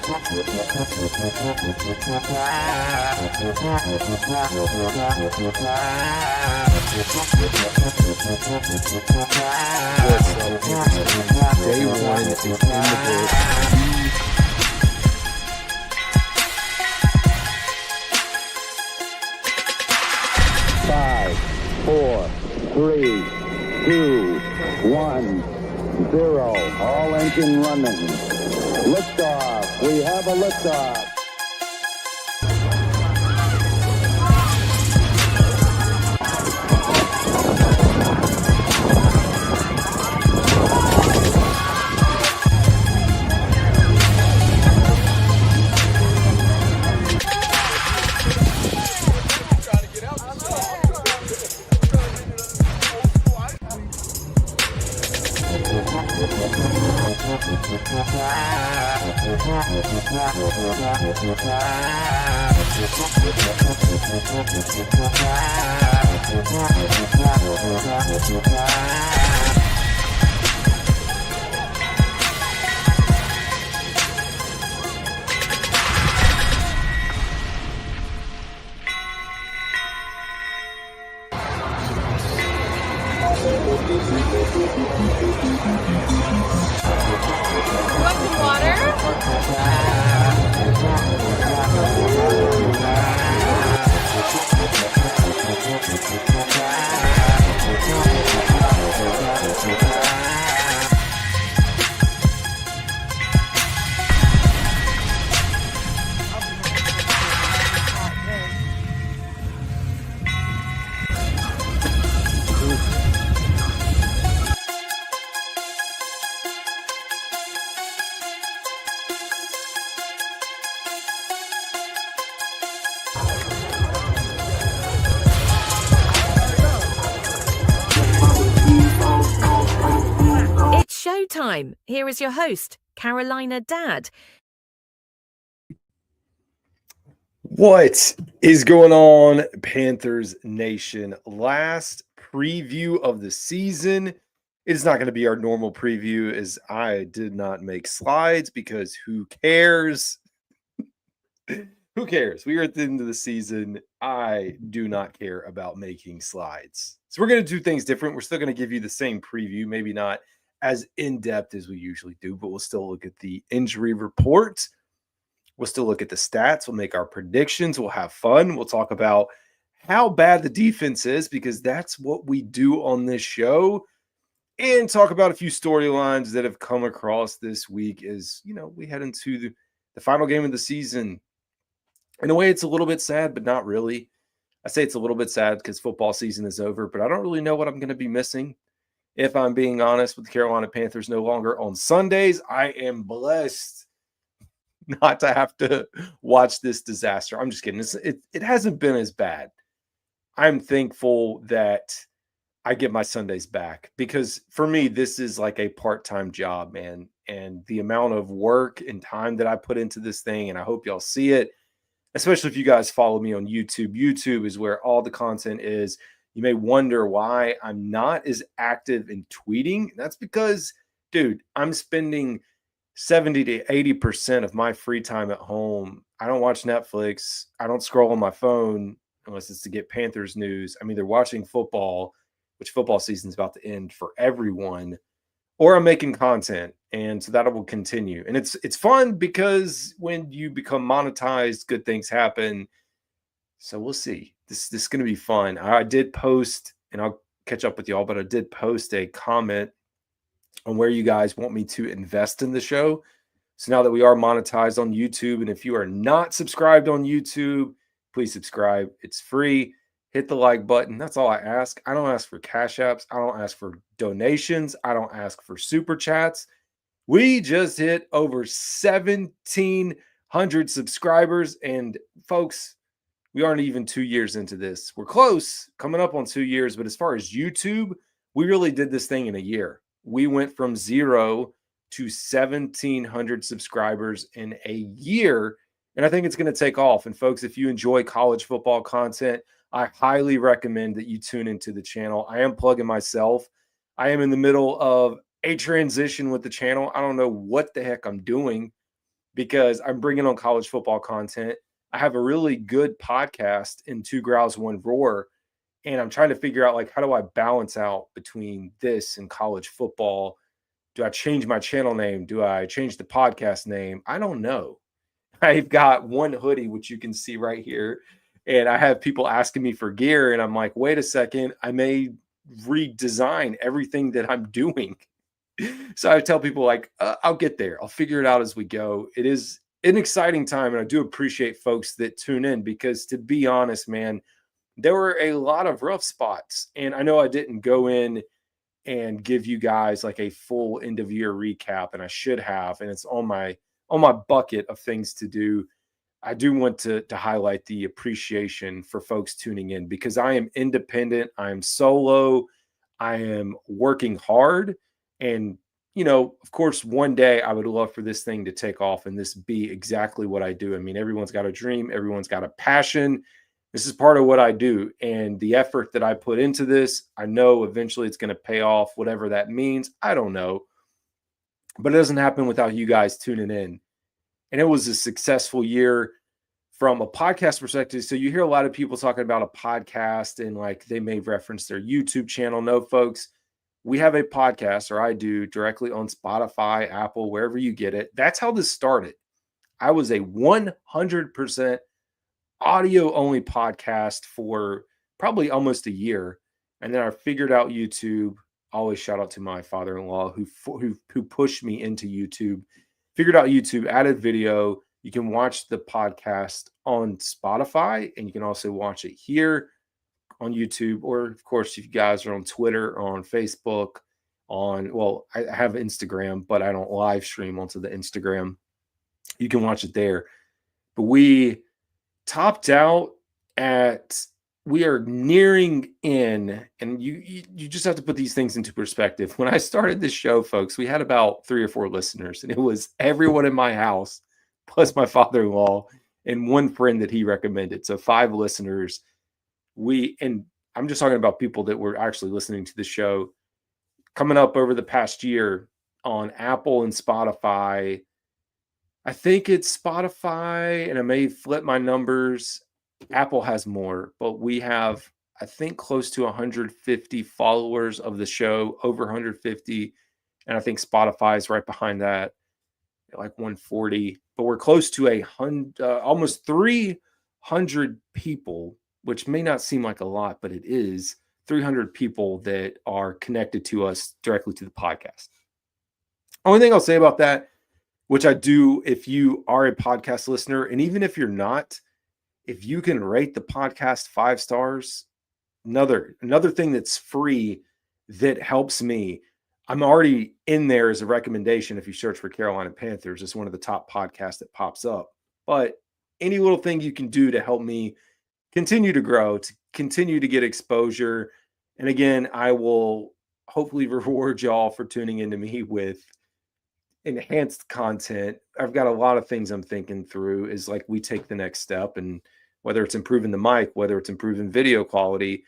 Day one is in the books. 5, 4, 3, 2, 1, 0. All engine running. Liftoff. We have a liftoff. You want some water? It's showtime. Here is your host, Carolina Dad. What is going on, Panthers Nation? Last preview of the season. It's not going to be our normal preview, as I did not make slides because who cares? Who cares? We are at the end of the season. I do not care about making slides. So we're going to do things different. We're still going to give you the same preview, maybe not as in-depth as we usually do, but we'll still look at the injury report. We'll still look at the stats. We'll make our predictions. We'll have fun. We'll talk about how bad the defense is, because that's what we do on this show, and talk about a few storylines that have come across this week as, you know, we head into the final game of the season. In a way, it's a little bit sad, but not really. I say it's a little bit sad because football season is over, but I don't really know what I'm going to be missing. If I'm being honest, with the Carolina Panthers no longer on Sundays, I am blessed not to have to watch this disaster. I'm just kidding. It hasn't been as bad. I'm thankful that I get my Sundays back, because for me, this is like a part-time job, man. And the amount of work and time that I put into this thing, and I hope y'all see it, especially if you guys follow me on YouTube. YouTube is where all the content is. You may wonder why I'm not as active in tweeting. That's because, dude, I'm spending 70 to 80% of my free time at home. I don't watch Netflix. I don't scroll on my phone unless it's to get Panthers news. I'm either watching football, which football season is about to end for everyone, or I'm making content. And so that will continue. And it's fun because when you become monetized, good things happen. So we'll see. This is going to be fun. I did post, and I'll catch up with y'all, but I did post a comment on where you guys want me to invest in the show. So now that we are monetized on YouTube, and if you are not subscribed on YouTube, please subscribe. It's free. Hit the like button. That's all I ask. I don't ask for cash apps. I don't ask for donations. I don't ask for super chats. We just hit over 1,700 subscribers. And folks, we aren't even 2 years into this. We're close, coming up on 2 years. But as far as YouTube, we really did this thing in a year. We went from 0 to 1,700 subscribers in a year. And I think it's going to take off. And folks, if you enjoy college football content, I highly recommend that you tune into the channel. I am plugging myself. I am in the middle of a transition with the channel. I don't know what the heck I'm doing, because I'm bringing on college football content. I have a really good podcast in Two Growls, One Roar, and I'm trying to figure out, like, how do I balance out between this and college football? Do I change my channel name? Do I change the podcast name? I don't know. I've got one hoodie, which you can see right here, and I have people asking me for gear, and I'm like, wait a second, I may redesign everything that I'm doing. So I tell people, like, I'll get there. I'll figure it out as we go. It is an exciting time, and I do appreciate folks that tune in because, to be honest, man, there were a lot of rough spots, and I know I didn't go in and give you guys like a full end of year recap, and I should have, and it's on my bucket of things to do. I do want to highlight the appreciation for folks tuning in because I am independent, I am solo, I am working hard, and of course, one day I would love for this thing to take off and this be exactly what I do. I mean, everyone's got a dream, everyone's got a passion. This is part of what I do, and the effort that I put into this, I know eventually it's going to pay off, whatever that means. I don't know, but it doesn't happen without you guys tuning in. And it was a successful year from a podcast perspective. So you hear a lot of people talking about a podcast and like they may reference their YouTube channel. No, folks, we have a podcast, or I do, directly on Spotify, Apple, wherever you get it. That's how this started. I was a 100% audio only podcast for probably almost a year. And then I figured out YouTube. Always shout out to my father-in-law who pushed me into YouTube. Figured out YouTube, added video. You can watch the podcast on Spotify, and you can also watch it here on YouTube. Or, of course, if you guys are on Twitter or on Facebook, I have Instagram, but I don't live stream onto the Instagram. You can watch it there. But we topped out we are nearing in, and you just have to put these things into perspective. When I started this show, folks, we had about 3 or 4 listeners, and it was everyone in my house, plus my father-in-law and one friend that he recommended. So 5 listeners. And I'm just talking about people that were actually listening to the show. Coming up over the past year on Apple and Spotify, I think it's Spotify, and I may flip my numbers. Apple has more, but we have, I think, close to 150 followers of the show, over 150. And I think Spotify is right behind that, like 140. But we're close to almost 300 people, which may not seem like a lot, but it is 300 people that are connected to us directly to the podcast. Only thing I'll say about that, which I do if you are a podcast listener, and even if you're not, if you can rate the podcast 5 stars, another thing that's free that helps me. I'm already in there as a recommendation. If you search for Carolina Panthers, it's one of the top podcasts that pops up. But any little thing you can do to help me continue to grow, to continue to get exposure. And again, I will hopefully reward y'all for tuning into me with enhanced content. I've got a lot of things I'm thinking through is like we take the next step, and whether it's improving the mic, whether it's improving video quality.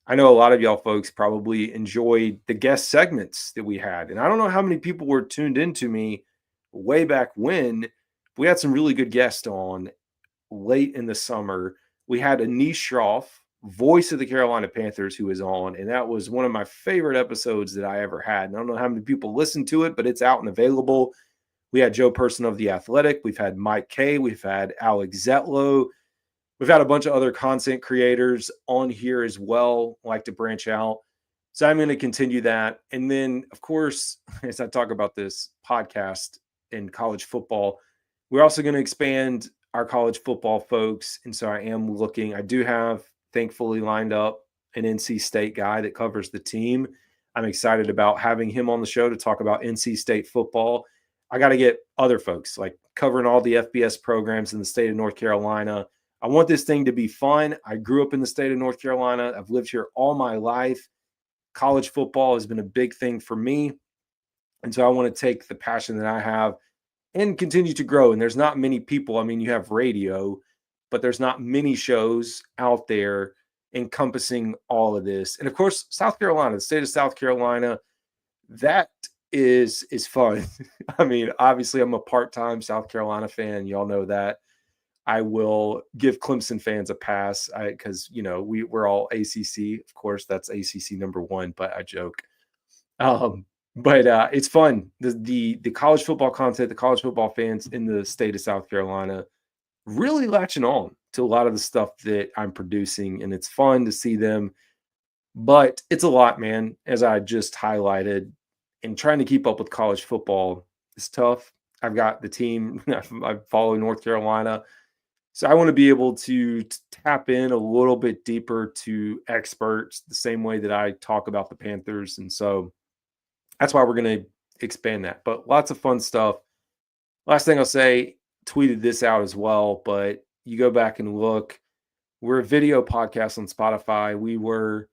I know a lot of y'all folks probably enjoyed the guest segments that we had. And I don't know how many people were tuned into me way back when. We had some really good guests on late in the summer. We had Anish Shroff, voice of the Carolina Panthers, who was on, and that was one of my favorite episodes that I ever had. And I don't know how many people listened to it, but it's out and available. We had Joe Person of The Athletic. We've had Mike Kay. We've had Alex Zetlow. We've had a bunch of other content creators on here as well, like to branch out. So I'm going to continue that. And then, of course, as I talk about this podcast in college football, we're also going to expand our college football folks. And so I do have, thankfully, lined up an NC State guy that covers the team. I'm excited about having him on the show to talk about NC State football. I got to get other folks like covering all the FBS programs in the state of North Carolina. I want this thing to be fun. I grew up in the state of North Carolina. I've lived here all my life. College football has been a big thing for me. And so I want to take the passion that I have and continue to grow. And there's not many people. I mean, you have radio, but there's not many shows out there encompassing all of this. And of course, South Carolina, the state of South Carolina, that is fun. I mean, obviously, I'm a part-time South Carolina fan. Y'all know that. I will give Clemson fans a pass because we're all ACC. Of course, that's ACC #1, but I joke. But it's fun. The college football content, the college football fans in the state of South Carolina really latching on to a lot of the stuff that I'm producing, and it's fun to see them. But it's a lot, man, as I just highlighted, and trying to keep up with college football is tough. I've got the team. I follow North Carolina. So I want to be able to tap in a little bit deeper to experts the same way that I talk about the Panthers. And so that's why we're going to expand that. But lots of fun stuff. Last thing I'll say, tweeted this out as well, but you go back and look. We're a video podcast on Spotify. We were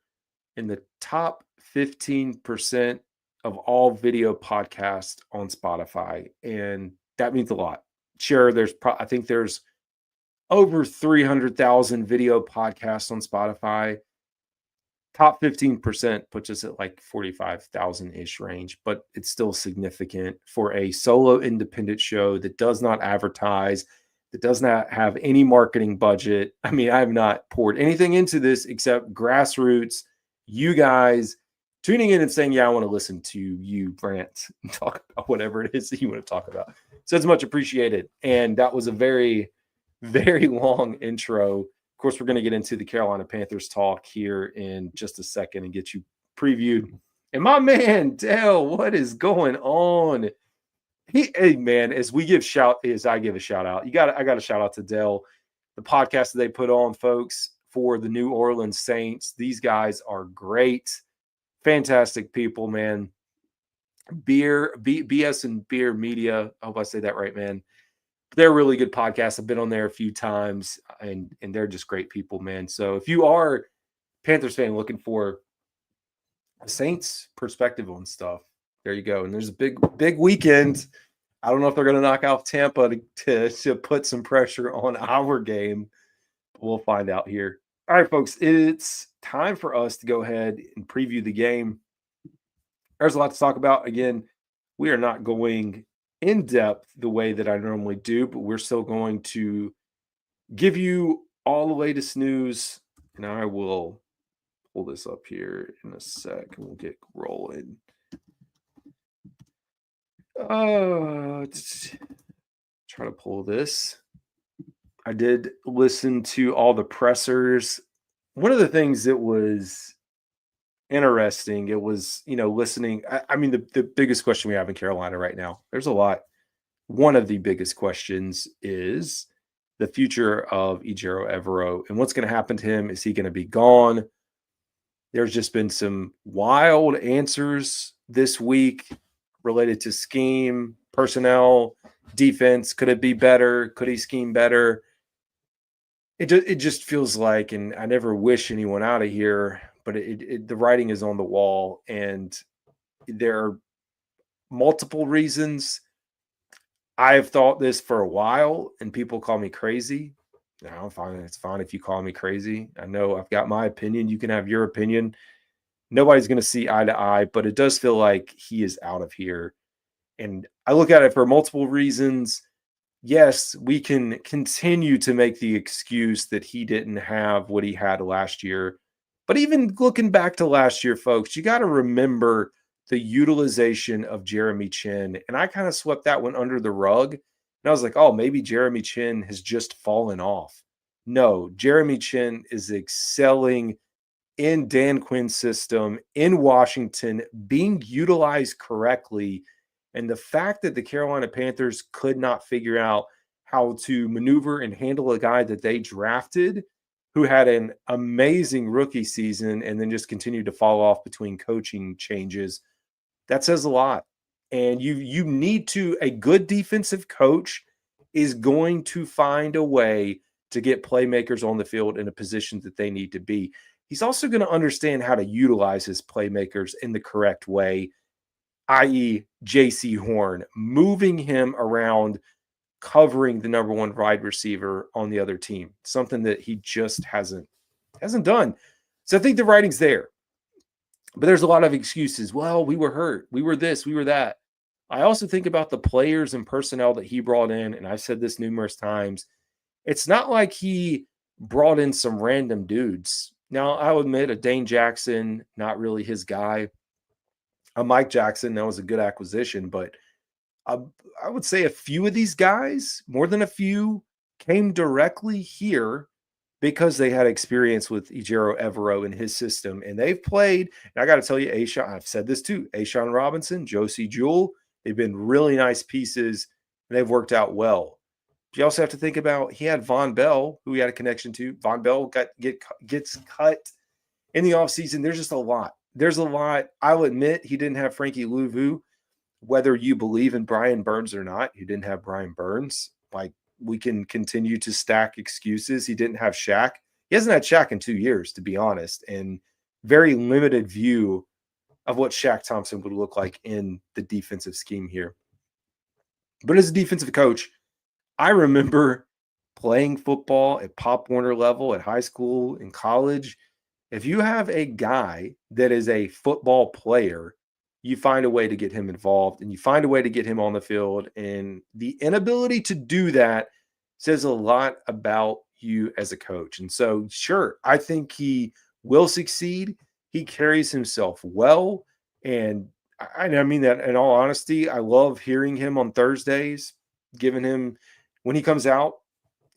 in the top 15% of all video podcasts on Spotify. And that means a lot. Sure, I think there's over 300,000 video podcasts on Spotify. Top 15% puts us at like 45,000-ish range, but it's still significant for a solo independent show that does not advertise, that does not have any marketing budget. I mean, I have not poured anything into this except grassroots, you guys tuning in and saying, yeah, I want to listen to you rant and talk about whatever it is that you want to talk about. So it's much appreciated. And that was a very, very long intro. Of course, we're going to get into the Carolina Panthers talk here in just a second and get you previewed. And my man, Dale, what is going on? Hey, man, as I give a shout out, I got to shout out to Dale, the podcast that they put on, folks, for the New Orleans Saints. These guys are great. Fantastic people, man. BS and Beer Media. I hope I say that right, man. They're a really good podcast. I've been on there a few times, and they're just great people, man. So if you are a Panthers fan looking for a Saints perspective on stuff, there you go. And there's a big weekend. I don't know if they're going to knock off Tampa to put some pressure on our game. We'll find out here. All right, folks, it's time for us to go ahead and preview the game. There's a lot to talk about. Again, we are not going in depth the way that I normally do, but we're still going to give you all the latest news. And I will pull this up here in a sec and we'll get rolling. Try to pull this. I did listen to all the pressers. One of the things that was interesting, it was, listening. I mean, the biggest question we have in Carolina right now, there's a lot. One of the biggest questions is the future of Ejiro Evero and what's going to happen to him. Is he going to be gone? There's just been some wild answers this week related to scheme, personnel, defense. Could it be better? Could he scheme better? It just feels like, and I never wish anyone out of here, but the writing is on the wall, and there are multiple reasons. I have thought this for a while, and people call me crazy. No, I'm fine. It's fine if you call me crazy. I know I've got my opinion. You can have your opinion. Nobody's going to see eye to eye, but it does feel like he is out of here. And I look at it for multiple reasons. Yes, we can continue to make the excuse that he didn't have what he had last year. But even looking back to last year, folks, you got to remember the utilization of Jeremy Chin. And I kind of swept that one under the rug. And I was like, oh, maybe Jeremy Chin has just fallen off. No, Jeremy Chin is excelling in Dan Quinn's system in Washington, being utilized correctly. And the fact that the Carolina Panthers could not figure out how to maneuver and handle a guy that they drafted who had an amazing rookie season and then just continued to fall off between coaching changes, that says a lot. And you need to, a good defensive coach is going to find a way to get playmakers on the field in a position that they need to be. He's also going to understand how to utilize his playmakers in the correct way, i.e. J.C. Horn, moving him around, covering the number one wide receiver on the other team, something that he just hasn't done. So I think the writing's there. But there's a lot of excuses. Well, we were hurt. We were this, we were that. I also think about the players and personnel that he brought in, and I've said this numerous times. It's not like he brought in some random dudes. Now, I'll admit a Dane Jackson, not really his guy. A Mike Jackson, that was a good acquisition, but I would say a few of these guys, more than a few, came directly here because they had experience with Ejiro Evero in his system, and they've played. And I got to tell you, I've said this too, Ashawn Robinson, Josie Jewell, they've been really nice pieces, and they've worked out well. But you also have to think about he had Von Bell, who he had a connection to. Von Bell gets cut in the offseason. There's just a lot. There's a lot. I'll admit he didn't have Frankie Louvu. Whether you believe in Brian Burns or not, he didn't have Brian Burns. Like, we can continue to stack excuses. He didn't have Shaq. He hasn't had Shaq in 2 years, to be honest, and very limited view of what Shaq Thompson would look like in the defensive scheme here. But as a defensive coach, I remember playing football at Pop Warner level, at high school, in college. If you have a guy that is a football player, you find a way to get him involved and you find a way to get him on the field. And the inability to do that says a lot about you as a coach. And so, sure, I think he will succeed. He carries himself well. And I mean that in all honesty. I love hearing him on Thursdays, giving him, when he comes out,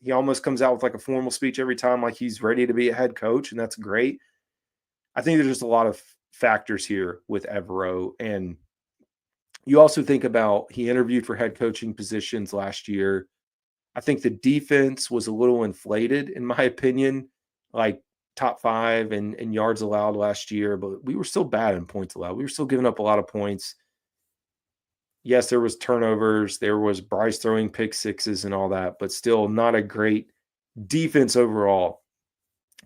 he almost comes out with like a formal speech every time, like he's ready to be a head coach. And that's great. I think there's just a lot of factors here with Evero. And you also think about, he interviewed for head coaching positions last year. I think the defense was a little inflated, in my opinion, like top 5 in yards allowed last year, but we were still bad in points allowed. We were still giving up a lot of points. Yes, there was turnovers. There was Bryce throwing pick sixes and all that, but still not a great defense overall.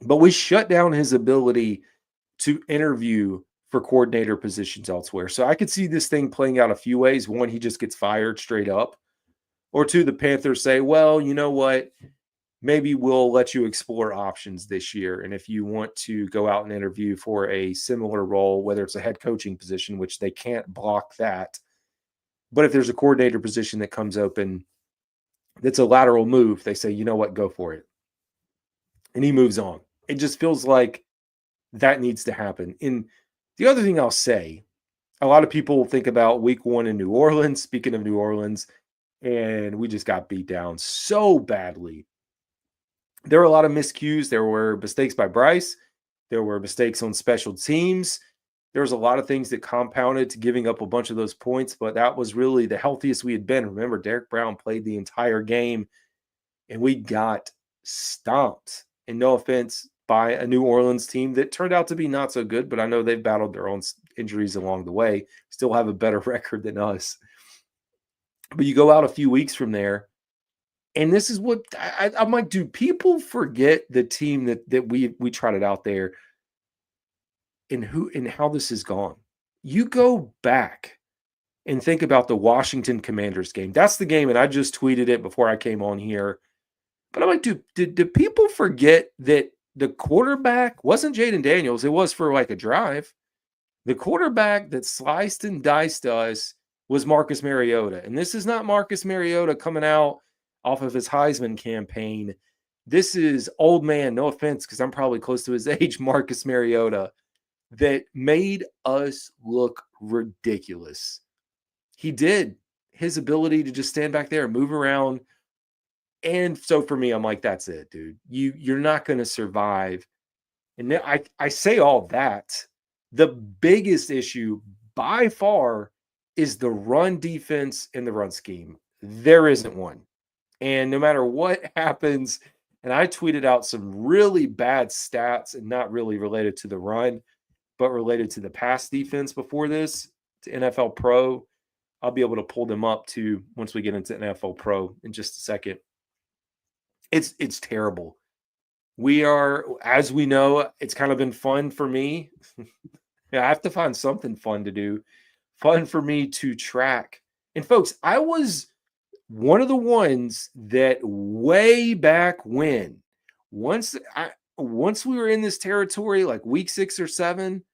But we shut down his ability to interview for coordinator positions elsewhere. So I could see this thing playing out a few ways. One, he just gets fired straight up. Or two, the Panthers say, well, you know what? Maybe we'll let you explore options this year. And if you want to go out and interview for a similar role, whether it's a head coaching position, which they can't block that. But if there's a coordinator position that comes open, that's a lateral move, they say, you know what, go for it. And he moves on. It just feels like that needs to happen. And the other thing I'll say, a lot of people think about week 1 in New Orleans, speaking of New Orleans, and we just got beat down so badly. There were a lot of miscues. There were mistakes by Bryce. There were mistakes on special teams. There was a lot of things that compounded to giving up a bunch of those points, but that was really the healthiest we had been. Remember, Derek Brown played the entire game, and we got stomped. And no offense, by a New Orleans team that turned out to be not so good, but I know they've battled their own injuries along the way, still have a better record than us. But you go out a few weeks from there, and this is what I'm like, do people forget the team that we trotted out there and how this has gone? You go back and think about the Washington Commanders game. That's the game, and I just tweeted it before I came on here. But I'm like, do people forget that the quarterback wasn't Jaden Daniels? It was for like a drive. The quarterback that sliced and diced us was Marcus Mariota. And this is not Marcus Mariota coming out off of his Heisman campaign. This is old man, no offense, because I'm probably close to his age, Marcus Mariota, that made us look ridiculous. He did. His ability to just stand back there and move around. And so for me, I'm like, that's it, dude. You're not going to survive. And I say all that. The biggest issue by far is the run defense and the run scheme. There isn't one. And no matter what happens, and I tweeted out some really bad stats and not really related to the run, but related to the pass defense before this, to NFL Pro. I'll be able to pull them up too once we get into NFL Pro in just a second. It's terrible. We are, as we know, it's kind of been fun for me. I have to find something fun to do. Fun for me to track. And folks, I was one of the ones that way back when, once we were in this territory, like week 6 or 7,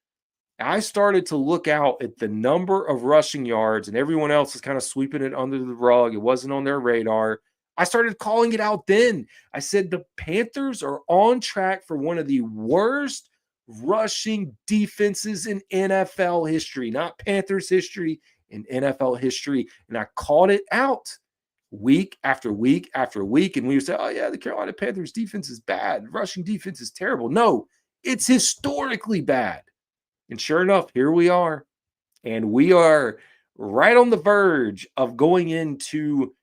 I started to look out at the number of rushing yards, and everyone else is kind of sweeping it under the rug. It wasn't on their radar. I started calling it out then. I said the Panthers are on track for one of the worst rushing defenses in NFL history, not Panthers history, in NFL history. And I called it out week after week after week. And we would say, oh, yeah, the Carolina Panthers defense is bad. Rushing defense is terrible. No, it's historically bad. And sure enough, here we are. And we are right on the verge of going into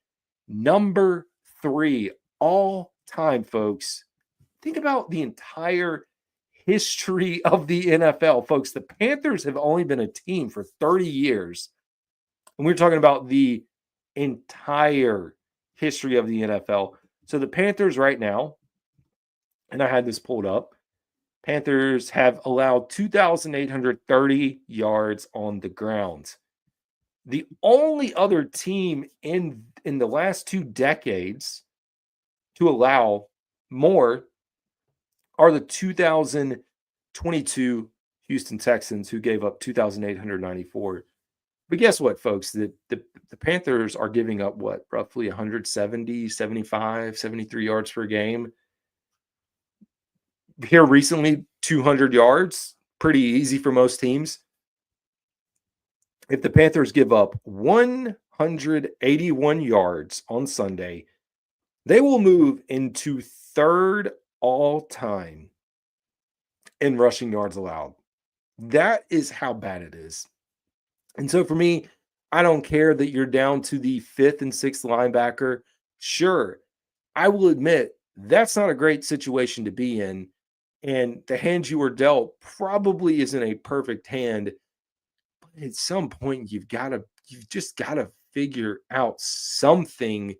number 3 all time, folks. Think about the entire history of the NFL, folks. The Panthers have only been a team for 30 years. And we're talking about the entire history of the NFL. So the Panthers right now, and I had this pulled up, Panthers have allowed 2,830 yards on the ground. The only other team in the last 2 decades to allow more are the 2022 Houston Texans, who gave up 2,894. But guess what, folks? The Panthers are giving up what? Roughly 170, 75, 73 yards per game. Here recently, 200 yards. Pretty easy for most teams. If the Panthers give up 181 yards on Sunday, they will move into 3rd all-time in rushing yards allowed. That is how bad it is. And so for me, I don't care that you're down to the 5th and 6th linebacker. Sure, I will admit that's not a great situation to be in. And the hand you were dealt probably isn't a perfect hand. But at some point, you've just got to figure out something.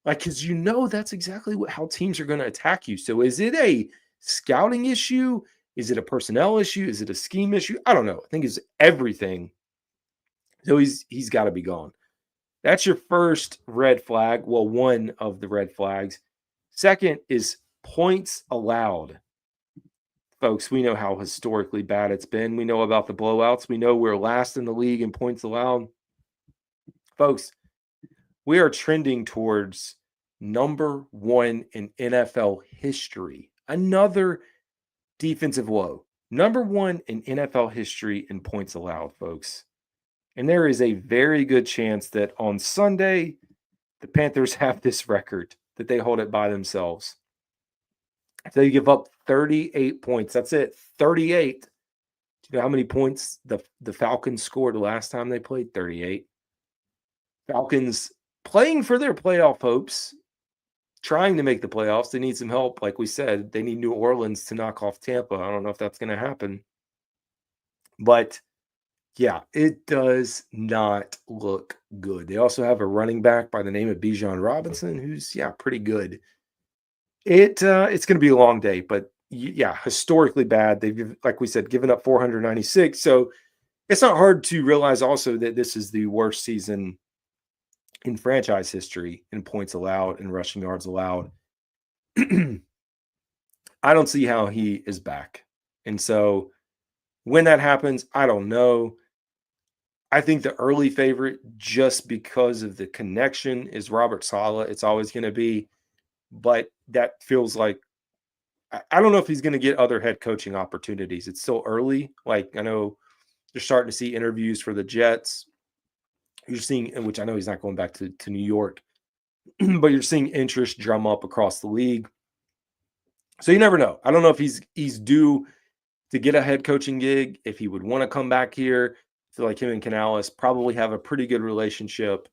Like, because that's exactly how teams are going to attack you. So is it a scouting issue? Is it a personnel issue? Is it a scheme issue? I don't know. I think it's everything. So he's got to be gone. That's your first red flag. Well, one of the red flags. Second is points allowed. Folks, we know how historically bad it's been. We know about the blowouts. We know we're last in the league in points allowed. Folks, we are trending towards number 1 in NFL history. Another defensive low. Number 1 in NFL history in points allowed, folks. And there is a very good chance that on Sunday, the Panthers have this record, that they hold it by themselves. If they give up 38 points, that's it, 38. Do you know how many points the Falcons scored the last time they played? 38. Falcons playing for their playoff hopes, trying to make the playoffs. They need some help. Like we said, they need New Orleans to knock off Tampa. I don't know if that's going to happen. But yeah, it does not look good. They also have a running back by the name of Bijan Robinson, who's, pretty good. It's going to be a long day, but historically bad. They've, like we said, given up 496. So it's not hard to realize also that this is the worst season in franchise history in points allowed and rushing yards allowed. I don't see how he is back. And so when that happens, I don't know. I think the early favorite, just because of the connection, is Robert Saleh. It's always going to be. But that feels like, I don't know if he's going to get other head coaching opportunities. It's still early. Like, I know you're starting to see interviews for the Jets. You're seeing, which I know he's not going back to New York, but you're seeing interest drum up across the league. So you never know. I don't know if he's due to get a head coaching gig, if he would want to come back here. I feel like him and Canales probably have a pretty good relationship.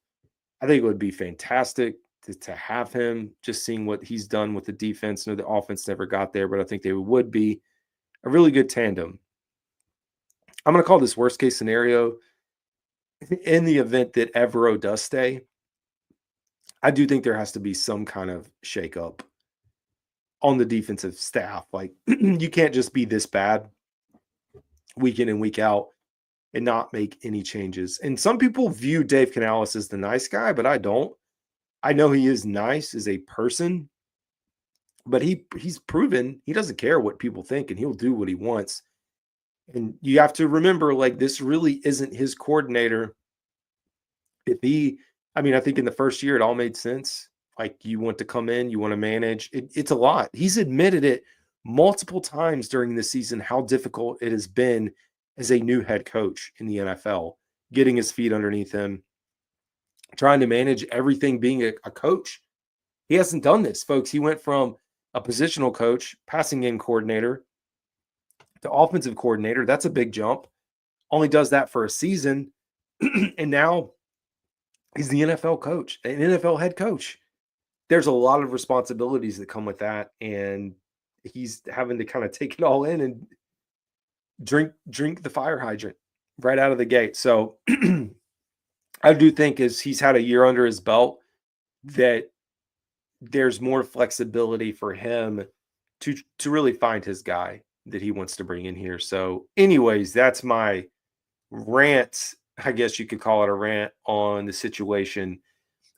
I think it would be fantastic to have him, just seeing what he's done with the defense. I know the offense never got there, but I think they would be a really good tandem. I'm going to call this worst case scenario. In the event that Evero does stay, I do think there has to be some kind of shakeup on the defensive staff. Like, you can't just be this bad week in and week out and not make any changes. And some people view Dave Canales as the nice guy, but I don't. I know he is nice as a person, but he's proven he doesn't care what people think, and he'll do what he wants. And you have to remember, like, this really isn't his coordinator. I think in the first year, it all made sense. Like, you want to come in, you want to manage. It's a lot. He's admitted it multiple times during the season how difficult it has been as a new head coach in the NFL, getting his feet underneath him, trying to manage everything being a coach. He hasn't done this, folks. He went from a positional coach, passing game coordinator, to offensive coordinator. That's a big jump. Only does that for a season. And now he's the NFL coach, an NFL head coach. There's a lot of responsibilities that come with that. And he's having to kind of take it all in and drink the fire hydrant right out of the gate. So I do think as he's had a year under his belt that there's more flexibility for him to really find his guy that he wants to bring in here. So anyways, that's my rant. I guess you could call it a rant on the situation.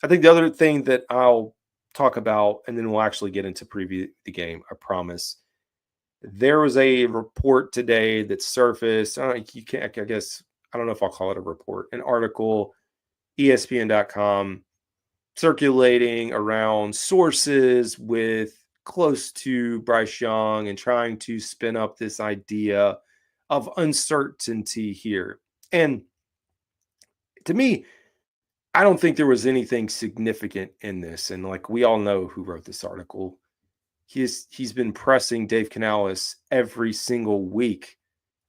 I think the other thing that I'll talk about, and then we'll actually get into preview the game, I promise. There was a report today that surfaced. I don't know if I'll call it a report, an article, ESPN.com, circulating around sources with close to Bryce Young and trying to spin up this idea of uncertainty here. And to me, I don't think there was anything significant in this. And like, we all know who wrote this article. He's been pressing Dave Canales every single week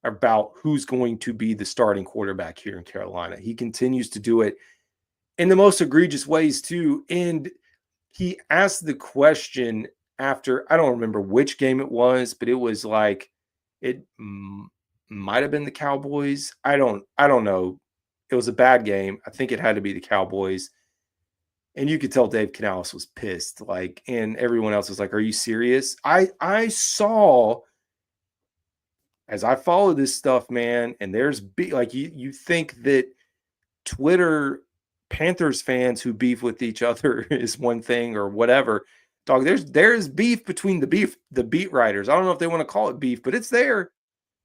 about who's going to be the starting quarterback here in Carolina. He continues to do it in the most egregious ways too. And he asked the question after, I don't remember which game it was, but it was like, it might have been the Cowboys. I don't know. It was a bad game. I think it had to be the Cowboys. And you could tell Dave Canales was pissed, like, and everyone else was like, "Are you serious?" I saw, as I follow this stuff, man, and there's you think that Twitter Panthers fans who beef with each other is one thing or whatever. Dog, there's beef between the beat writers. I don't know if they want to call it beef, but it's there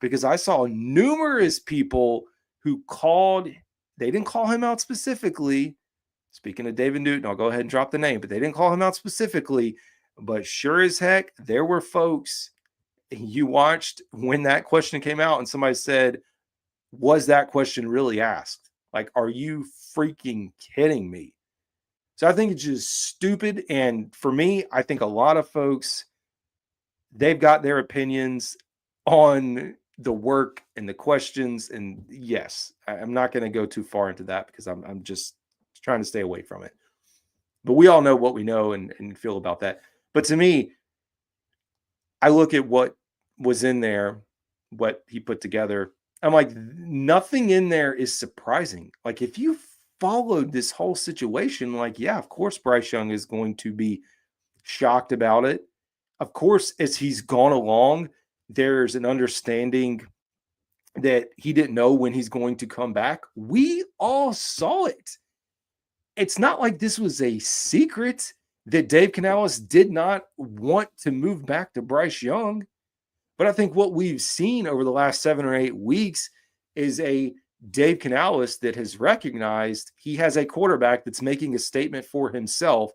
because I saw numerous people who called. They didn't call him out specifically. Speaking of David Newton, I'll go ahead and drop the name, but they didn't call him out specifically. But sure as heck, there were folks you watched when that question came out and somebody said, was that question really asked? Like, are you freaking kidding me? So I think it's just stupid. And for me, I think a lot of folks, they've got their opinions on the work and the questions. And yes, I'm not going to go too far into that because I'm just trying to stay away from it. But we all know what we know and feel about that. But to me, I look at what was in there, what he put together. I'm like, nothing in there is surprising. Like, if you followed this whole situation, like, yeah, of course, Bryce Young is going to be shocked about it. Of course, as he's gone along, there's an understanding that he didn't know when he's going to come back. We all saw it. It's not like this was a secret that Dave Canales did not want to move back to Bryce Young. But I think what we've seen over the last 7 or 8 weeks is a Dave Canales that has recognized he has a quarterback that's making a statement for himself.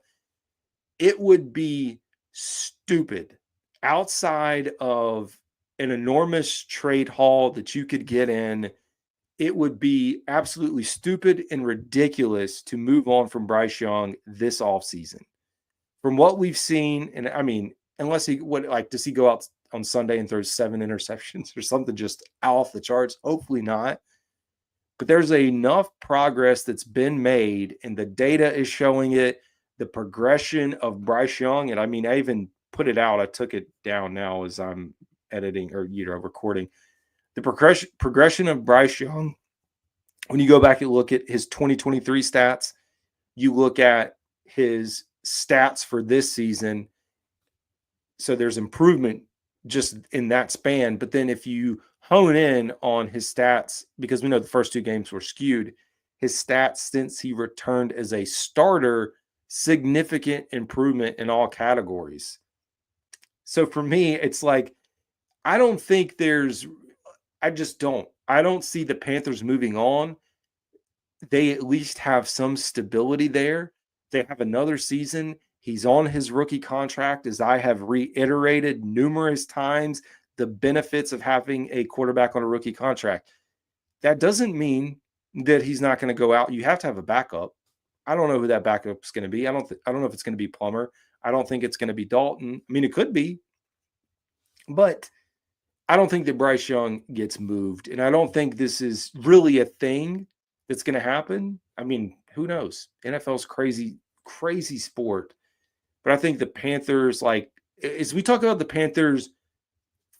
It would be stupid outside of an enormous trade haul that you could get in. It would be absolutely stupid and ridiculous to move on from Bryce Young this offseason. From what we've seen, and I mean, unless does he go out on Sunday and throws 7 interceptions or something just off the charts? Hopefully not. But there's enough progress that's been made, and the data is showing it, the progression of Bryce Young. And I mean, I even put it out. I took it down now as I'm editing or recording. The progression of Bryce Young, when you go back and look at his 2023 stats, you look at his stats for this season. So there's improvement just in that span. But then if you hone in on his stats, because we know the first 2 games were skewed, his stats since he returned as a starter, significant improvement in all categories. So for me, it's like, I don't think there's I just don't. I don't see the Panthers moving on. They at least have some stability there. They have another season. He's on his rookie contract, as I have reiterated numerous times, the benefits of having a quarterback on a rookie contract. That doesn't mean that he's not going to go out. You have to have a backup. I don't know who that backup is going to be. I don't know if it's going to be Plummer. I don't think it's going to be Dalton. I mean, it could be, but I don't think that Bryce Young gets moved. And I don't think this is really a thing that's going to happen. I mean, who knows? NFL's crazy, crazy sport. But I think the Panthers, like, as we talk about the Panthers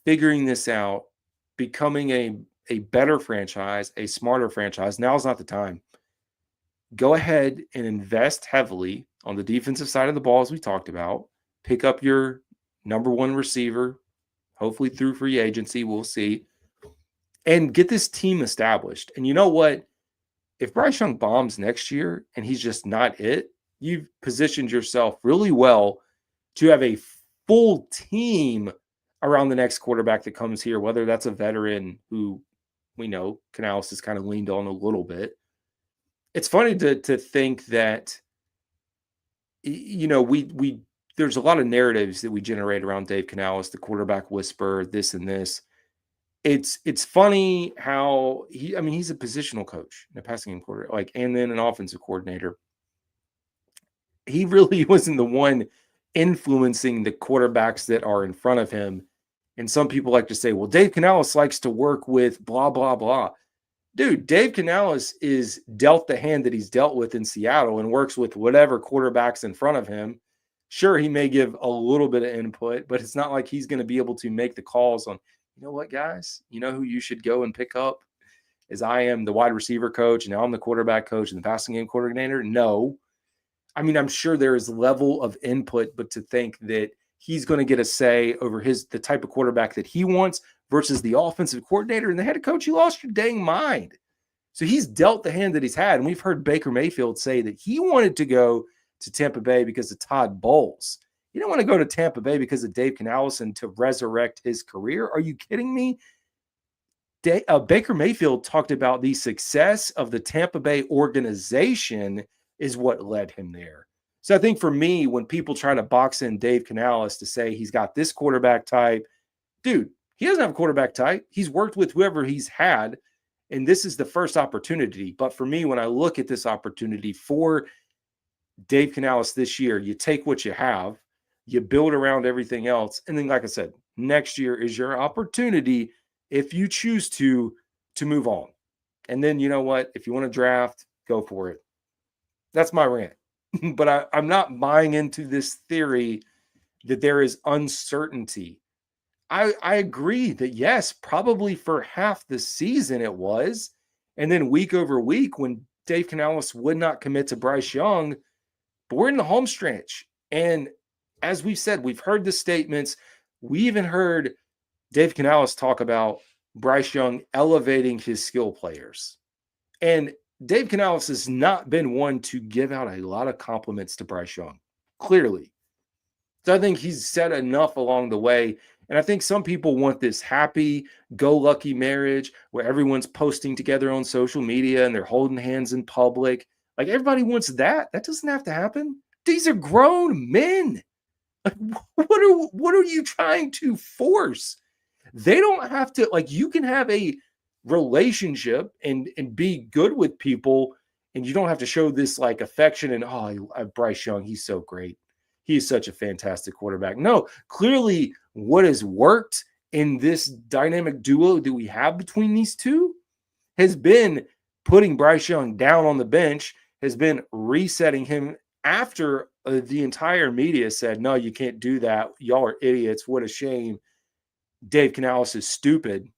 figuring this out, becoming a better franchise, a smarter franchise, now's not the time. Go ahead and invest heavily on the defensive side of the ball, as we talked about. Pick up your number one receiver, hopefully through free agency. We'll see. And get this team established. And you know what? If Bryce Young bombs next year and he's just not it, you've positioned yourself really well to have a full team around the next quarterback that comes here, whether that's a veteran who we know Canales has kind of leaned on a little bit. It's funny to think that, you know, we there's a lot of narratives that we generate around Dave Canales, the quarterback whisperer, this and this. It's funny how he's a positional coach, a passing game quarterback, and then an offensive coordinator. He really wasn't the one influencing the quarterbacks that are in front of him. And some people like to say, well, Dave Canales likes to work with blah, blah, blah. Dude, Dave Canales is dealt the hand that he's dealt with in Seattle and works with whatever quarterbacks in front of him. Sure, he may give a little bit of input, but it's not like he's going to be able to make the calls on, you know what, guys? You know who you should go and pick up? As I am the wide receiver coach, and now I'm the quarterback coach and the passing game coordinator? No. I mean, I'm sure there is level of input, but to think that he's going to get a say over the type of quarterback that he wants versus the offensive coordinator and the head coach, you lost your dang mind. So he's dealt the hand that he's had. And we've heard Baker Mayfield say that he wanted to go to Tampa Bay because of Todd Bowles. He didn't want to go to Tampa Bay because of Dave Canales and to resurrect his career. Are you kidding me? Baker Mayfield talked about the success of the Tampa Bay organization is what led him there. So I think for me, when people try to box in Dave Canales to say he's got this quarterback type, dude, he doesn't have a quarterback type. He's worked with whoever he's had, and this is the first opportunity. But for me, when I look at this opportunity for Dave Canales this year, you take what you have, you build around everything else, and then, like I said, next year is your opportunity, if you choose to move on. And then, you know what? If you want to draft, go for it. That's my rant. But I'm not buying into this theory that there is uncertainty. I agree that, yes, probably for half the season it was. And then week over week when Dave Canales would not commit to Bryce Young. But we're in the home stretch. And as we've said, we've heard the statements. We even heard Dave Canales talk about Bryce Young elevating his skill players. And Dave Canales has not been one to give out a lot of compliments to Bryce Young, clearly. So I think he's said enough along the way. And I think some people want this happy-go-lucky marriage where everyone's posting together on social media and they're holding hands in public. Like, everybody wants that. That doesn't have to happen. These are grown men. Like, what are you trying to force? They don't have to, like, you can have a relationship and be good with people, and you don't have to show this like affection and Bryce Young, he's so great, he's such a fantastic quarterback. No, clearly what has worked in this dynamic duo that we have between these two has been putting Bryce Young down on the bench, has been resetting him after the entire media said, no, you can't do that, y'all are idiots, what a shame, Dave Canales is stupid.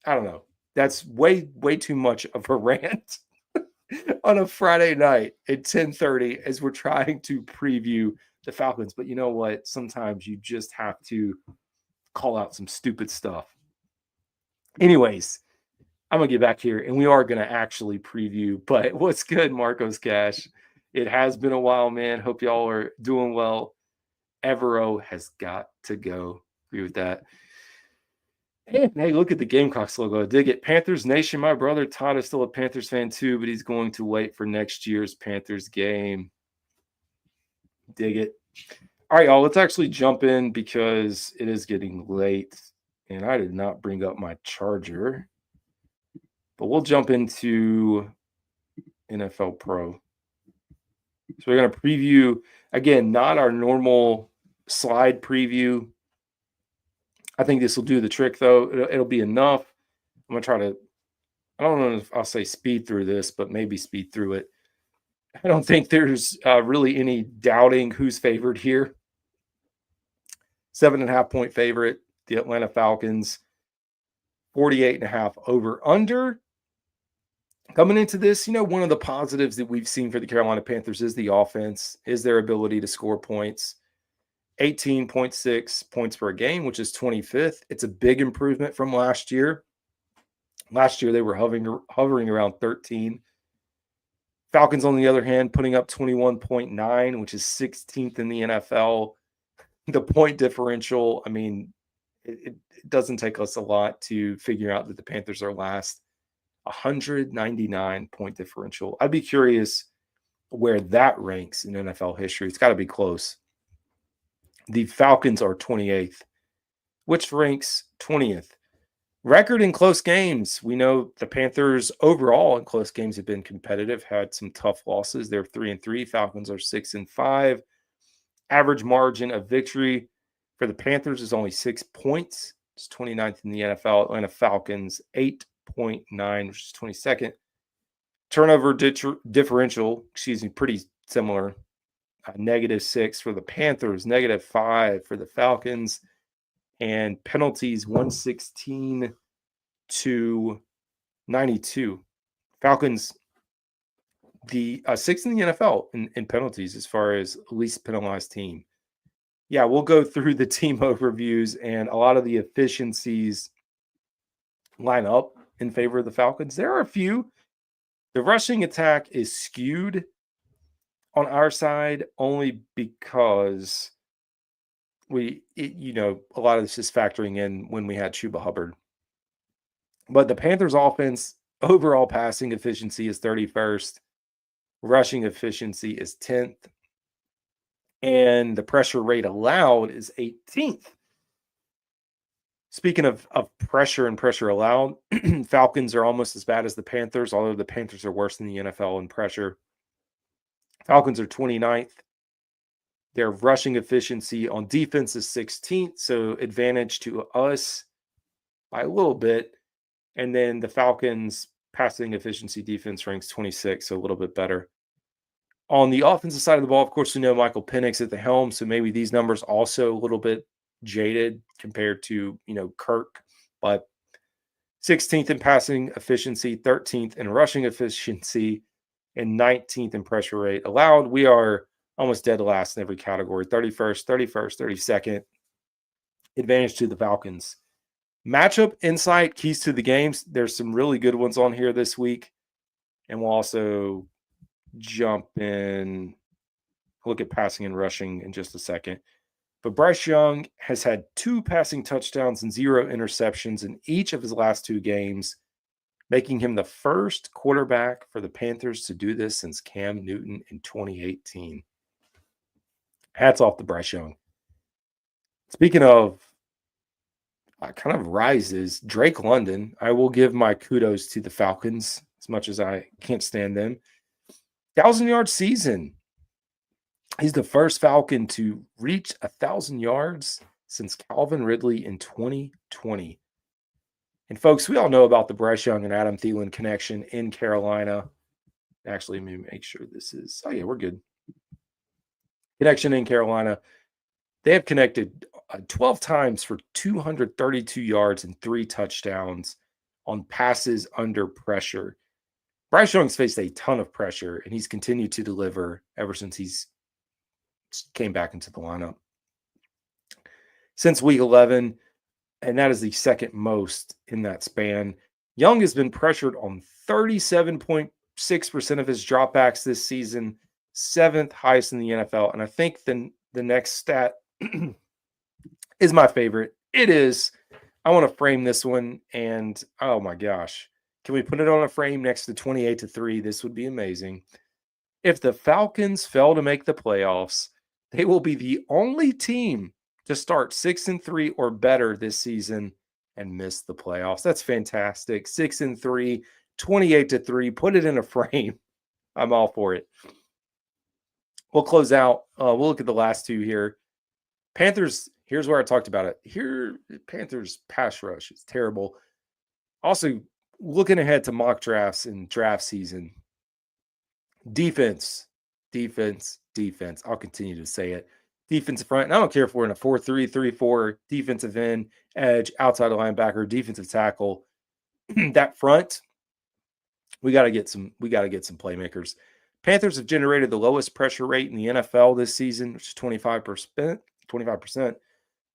I don't know. That's way too much of a rant on a Friday night at 10:30 as we're trying to preview the Falcons. But you know what? Sometimes you just have to call out some stupid stuff. Anyways, I'm going to get back here, and we are going to actually preview. But what's good, Marcos Cash? It has been a while, man. Hope y'all are doing well. Evero has got to go. Agree with that. And hey, look at the Gamecocks logo. I dig it. Panthers Nation. My brother Todd is still a Panthers fan too, but he's going to wait for next year's Panthers game. Dig it. All right, y'all. Let's actually jump in because it is getting late, and I did not bring up my charger. But we'll jump into NFL Pro. So we're going to preview, again, not our normal slide preview. I think this will do the trick, though. It'll be enough. I'm going to try to, I don't know if I'll say speed through this, but maybe speed through it. I don't think there's really any doubting who's favored here. 7.5-point favorite, the Atlanta Falcons. 48.5 over under. Coming into this, one of the positives that we've seen for the Carolina Panthers is the offense, is their ability to score points. 18.6 points per game, which is 25th. It's a big improvement from last year. Last year, they were hovering around 13. Falcons, on the other hand, putting up 21.9, which is 16th in the NFL. The point differential, I mean, it doesn't take us a lot to figure out that the Panthers are last. 199 point differential. I'd be curious where that ranks in NFL history. It's got to be close. The Falcons are 28th, which ranks 20th. Record in close games. We know the Panthers overall in close games have been competitive, had some tough losses. They're 3-3. Falcons are 6-5. Average margin of victory for the Panthers is only 6 points. It's 29th in the NFL. Atlanta Falcons, 8.9, which is 22nd. Turnover differential, pretty similar. -6 for the Panthers, -5 for the Falcons, and penalties 116 to 92. Falcons, the sixth in the NFL in penalties as far as least penalized team. Yeah, we'll go through the team overviews, and a lot of the efficiencies line up in favor of the Falcons. There are a few. The rushing attack is skewed on our side only because a lot of this is factoring in when we had Chuba Hubbard. But the Panthers offense, overall passing efficiency is 31st. Rushing efficiency is 10th. And the pressure rate allowed is 18th. Speaking of pressure and pressure allowed, Falcons are almost as bad as the Panthers, although the Panthers are worse than the NFL in pressure. Falcons are 29th. Their rushing efficiency on defense is 16th, so advantage to us by a little bit. And then the Falcons' passing efficiency defense ranks 26th, so a little bit better. On the offensive side of the ball, of course, we know Michael Penix at the helm, so maybe these numbers also a little bit jaded compared to, Kirk, but 16th in passing efficiency, 13th in rushing efficiency, and 19th in pressure rate allowed. We are almost dead last in every category. 31st, 32nd. Advantage to the Falcons. Matchup insight, keys to the games. There's some really good ones on here this week. And we'll also jump in, look at passing and rushing in just a second. But Bryce Young has had 2 passing touchdowns and 0 interceptions in each of his last 2 games, making him the first quarterback for the Panthers to do this since Cam Newton in 2018. Hats off to Bryce Young. Speaking of kind of rises, Drake London, I will give my kudos to the Falcons as much as I can't stand them. 1,000-yard season. He's the first Falcon to reach 1,000 yards since Calvin Ridley in 2020. And folks, we all know about the Bryce Young and Adam Thielen connection in Carolina. Actually, let me make sure this is, we're good. Connection in Carolina. They have connected 12 times for 232 yards and 3 touchdowns on passes under pressure. Bryce Young's faced a ton of pressure, and he's continued to deliver ever since he's came back into the lineup. Since week 11, and that is the second most in that span. Young has been pressured on 37.6% of his dropbacks this season, 7th highest in the NFL. And I think the next stat is my favorite. It is I want to frame this one, and oh my gosh, can we put it on a frame next to 28-3? This would be amazing. If the Falcons fail to make the playoffs, they will be the only team to start 6-3 or better this season and miss the playoffs. That's fantastic. 6-3, 28-3. Put it in a frame. I'm all for it. We'll close out. We'll look at the last two here. Panthers, here's where I talked about it. Here, Panthers pass rush is terrible. Also, looking ahead to mock drafts and draft season, defense. I'll continue to say it. Defensive front, and I don't care if we're in a 4-3, 3-4, defensive end, edge, outside linebacker, defensive tackle. That front, we got to get some playmakers. Panthers have generated the lowest pressure rate in the NFL this season, which is 25%,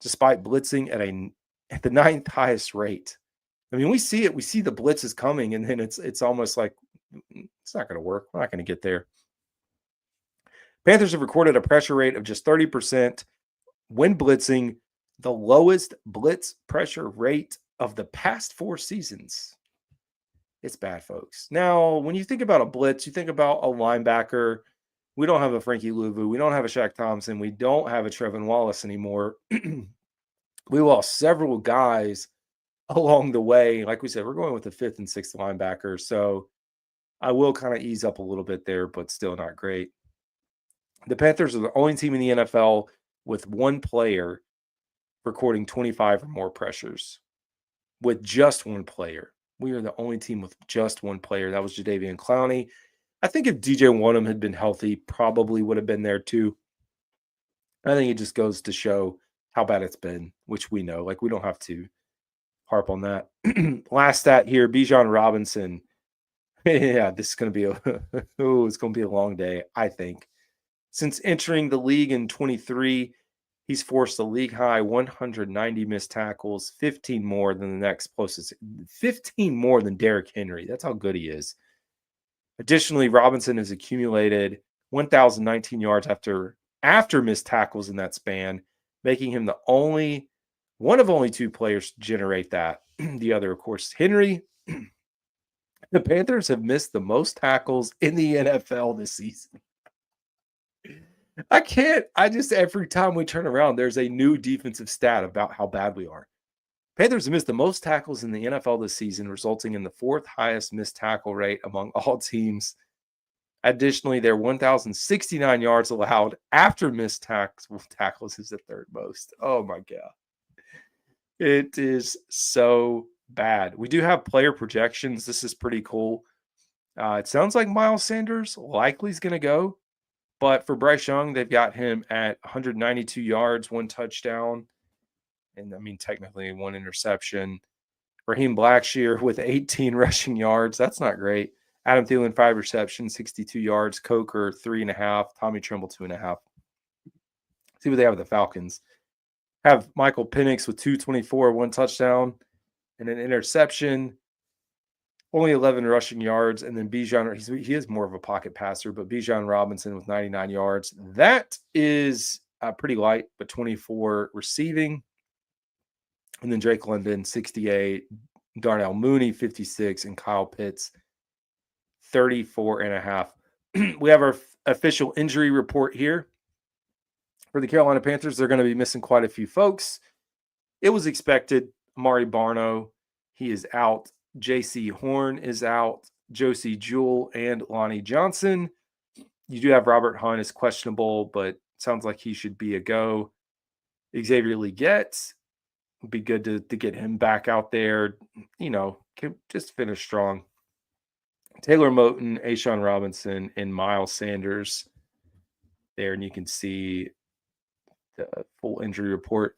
despite blitzing at the 9th highest rate. I mean, we see it. We see the blitzes coming, and then it's almost like it's not going to work. We're not going to get there. Panthers have recorded a pressure rate of just 30% when blitzing, the lowest blitz pressure rate of the past 4 seasons. It's bad, folks. Now, when you think about a blitz, you think about a linebacker. We don't have a Frankie Louvu. We don't have a Shaq Thompson. We don't have a Trevin Wallace anymore. We lost several guys along the way. Like we said, we're going with the 5th and 6th linebacker. So I will kind of ease up a little bit there, but still not great. The Panthers are the only team in the NFL with one player recording 25 or more pressures. With just one player. We are the only team with just one player. That was Jadeveon Clowney. I think if DJ Wonnum had been healthy, probably would have been there too. I think it just goes to show how bad it's been, which we know. Like, we don't have to harp on that. Last stat here, Bijan Robinson. Yeah, this is going to be it's going to be a long day, I think. Since entering the league in 23, he's forced a league-high 190 missed tackles, 15 more than the next closest, 15 more than Derrick Henry. That's how good he is. Additionally, Robinson has accumulated 1,019 yards after missed tackles in that span, making him one of only 2 players to generate that. The other, of course, Henry. The Panthers have missed the most tackles in the NFL this season. Every time we turn around, there's a new defensive stat about how bad we are. Panthers have missed the most tackles in the NFL this season, resulting in the 4th highest missed tackle rate among all teams. Additionally, their 1,069 yards allowed after missed tackles is the 3rd most. Oh my God. It is so bad. We do have player projections. This is pretty cool. It sounds like Miles Sanders likely is going to go. But for Bryce Young, they've got him at 192 yards, 1 touchdown, and I mean, technically 1 interception. Raheem Blackshear with 18 rushing yards. That's not great. Adam Thielen, 5 receptions, 62 yards. Coker, 3.5. Tommy Tremble, 2.5. See what they have with the Falcons. Have Michael Penix with 224, 1 touchdown, and an interception. Only 11 rushing yards, and then Bijan, he is more of a pocket passer, but Bijan Robinson with 99 yards. That is pretty light, but 24 receiving. And then Drake London, 68, Darnell Mooney, 56, and Kyle Pitts, 34.5. We have our official injury report here. For the Carolina Panthers, they're going to be missing quite a few folks. It was expected. Amari Barno, he is out. J.C. Horn is out. Josie Jewell and Lonnie Johnson. You do have Robert Hunt is questionable, but sounds like he should be a go. Xavier Legette, would be good to get him back out there. Can just finish strong. Taylor Moton, Ashawn Robinson, and Miles Sanders there, and you can see the full injury report.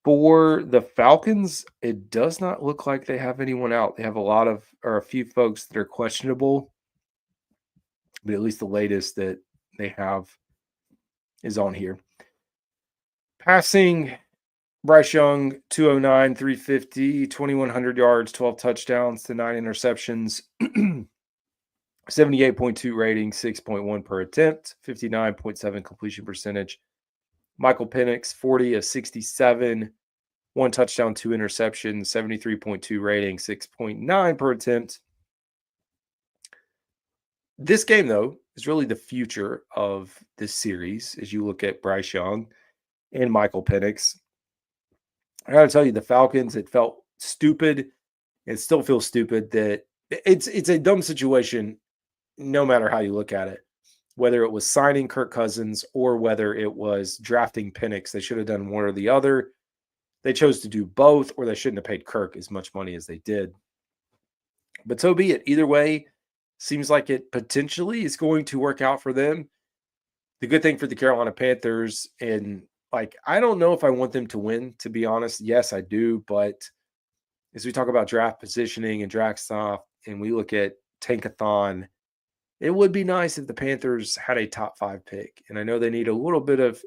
For the Falcons, it does not look like they have anyone out. They have a few folks that are questionable, but at least the latest that they have is on here. Passing, Bryce Young, 209, 350, 2,100 yards, 12 touchdowns to 9 interceptions, 78.2 rating, 6.1 per attempt, 59.7 completion percentage. Michael Penix, 40 of 67, 1 touchdown, 2 interceptions, 73.2 rating, 6.9 per attempt. This game, though, is really the future of this series as you look at Bryce Young and Michael Penix. I got to tell you, the Falcons, it felt stupid. It still feels stupid that it's a dumb situation no matter how you look at it. Whether it was signing Kirk Cousins or whether it was drafting Penix, they should have done one or the other. They chose to do both, or they shouldn't have paid Kirk as much money as they did. But so be it. Either way, seems like it potentially is going to work out for them. The good thing for the Carolina Panthers, and I don't know if I want them to win, to be honest. Yes, I do. But as we talk about draft positioning and draft stuff, and we look at Tankathon, it would be nice if the Panthers had a top 5 pick. And I know they need a little bit of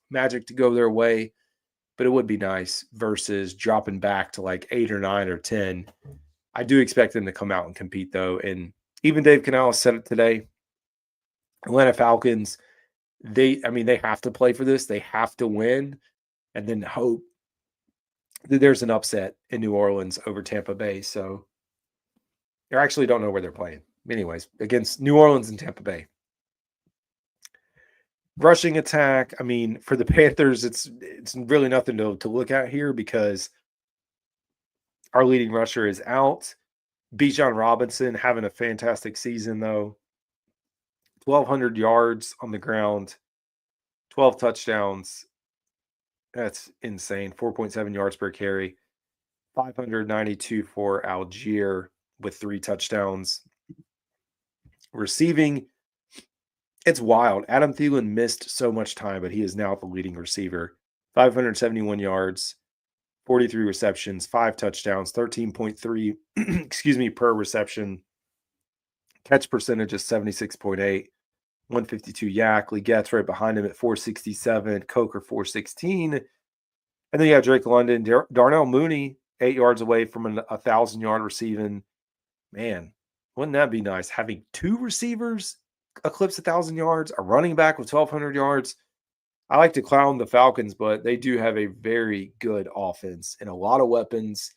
magic to go their way, but it would be nice versus dropping back to 8 or 9 or 10. I do expect them to come out and compete, though. And even Dave Canales said it today. Atlanta Falcons, they have to play for this. They have to win and then hope that there's an upset in New Orleans over Tampa Bay. So I actually don't know where they're playing. Anyways, against New Orleans and Tampa Bay. Rushing attack, for the Panthers, it's really nothing to look at here because our leading rusher is out. Bijan Robinson having a fantastic season, though. 1,200 yards on the ground, 12 touchdowns. That's insane. 4.7 yards per carry. 592 for Algier with 3 touchdowns. Receiving, it's wild. Adam Thielen missed so much time, but he is now the leading receiver. 571 yards, 43 receptions, 5 touchdowns, 13.3 per reception. Catch percentage is 76.8. 152 Yak. Legette's right behind him at 467. Coker 416. And then you have Drake London. Darnell Mooney, 8 yards away from a 1,000-yard receiving. Man, wouldn't that be nice? Having 2 receivers eclipse 1,000 yards, a running back with 1,200 yards. I like to clown the Falcons, but they do have a very good offense and a lot of weapons.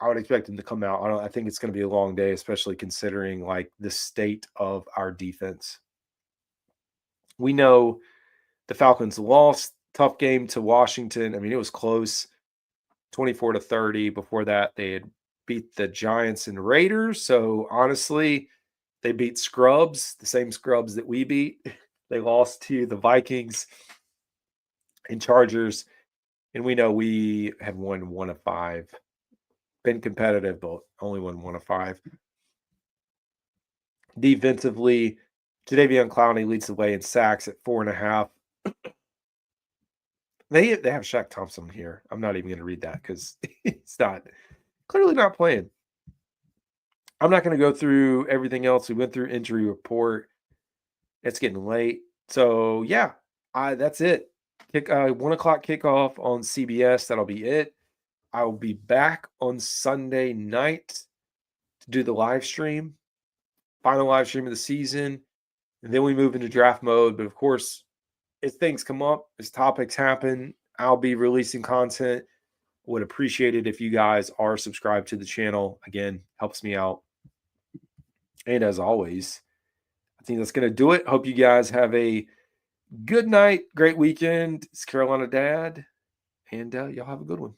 I would expect them to come out. I think it's going to be a long day, especially considering the state of our defense. We know the Falcons lost. Tough game to Washington. It was close, 24-30. Before that, they had beat the Giants and Raiders. So honestly, they beat scrubs, the same scrubs that we beat. They lost to the Vikings and Chargers. And we know we have won 1 of 5. Been competitive, but only won 1 of 5. Defensively, Jadeveon Clowney leads the way in sacks at 4.5. They have Shaq Thompson here. I'm not even going to read that because he's clearly not playing. I'm not going to go through everything else. We went through injury report. It's getting late. So, yeah, that's it. 1 o'clock kickoff on CBS. That'll be it. I will be back on Sunday night to do the live stream, final live stream of the season. And then we move into draft mode. But, of course, as things come up, as topics happen, I'll be releasing content. Would appreciate it if you guys are subscribed to the channel. Again, helps me out. And as always, I think that's going to do it. Hope you guys have a good night, great weekend. It's Carolina Dad, and y'all have a good one.